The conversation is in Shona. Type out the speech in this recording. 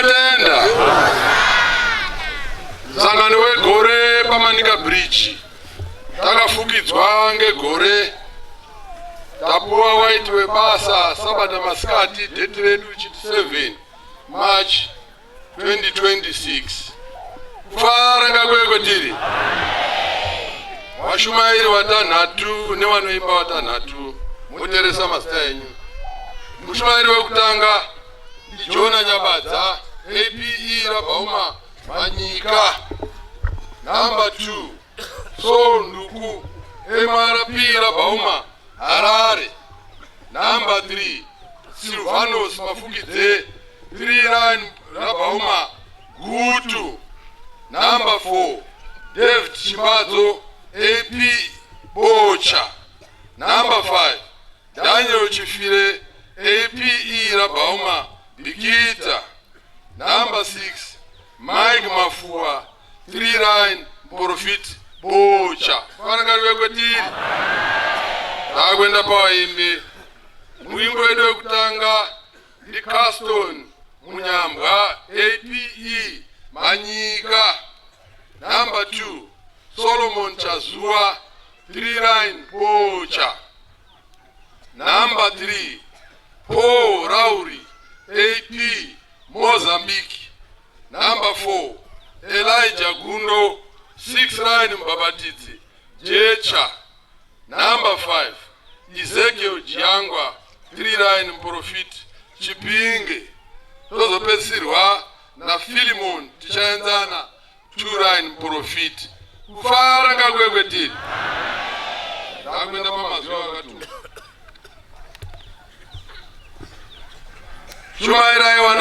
munotenda sangano wegore pamanika bridge takafukidzwa ngegore tapuwa waiti webasa sabata masikati date redu chiti 7 March 2026 kufara ngakweko tiri washumairi watanhatu nevanoimba watanhatu muteresa mazita enyu. Mushumairi wekutanga Jona Nyabadza APE Rabhauma Manyika. Number 2 Saul Nduku MRP Rabhauma Harare. Number 3 Silvanos Mafukidze 39 Rabhauma Gutu. Number 4 David Chibadzo AP Bocha. Number 5 Daniel Chifire APE Rabhauma Bikita. Number 6 Mike Mafua 39 Profit Bocha. Kwanakari wekwetiri takwenda pawaimbi mwimbo wedu wekutanga ndi Caston Munyambwa APE Manyika. Number 2 Solomon Chazua 39 Bocha. Number 3 Paul Rauri AP Mozambique. Number 4 Elijah Gundo 69 Mbabatidzi Jecha. Number 5 Ezekiel Jiangwa 39 Profit Chipinge. Tozopesirwa na Philemon tichaenzana 29 Profit. Kufara ngakwekwe takwenda pamazuva akatuma shumairai wana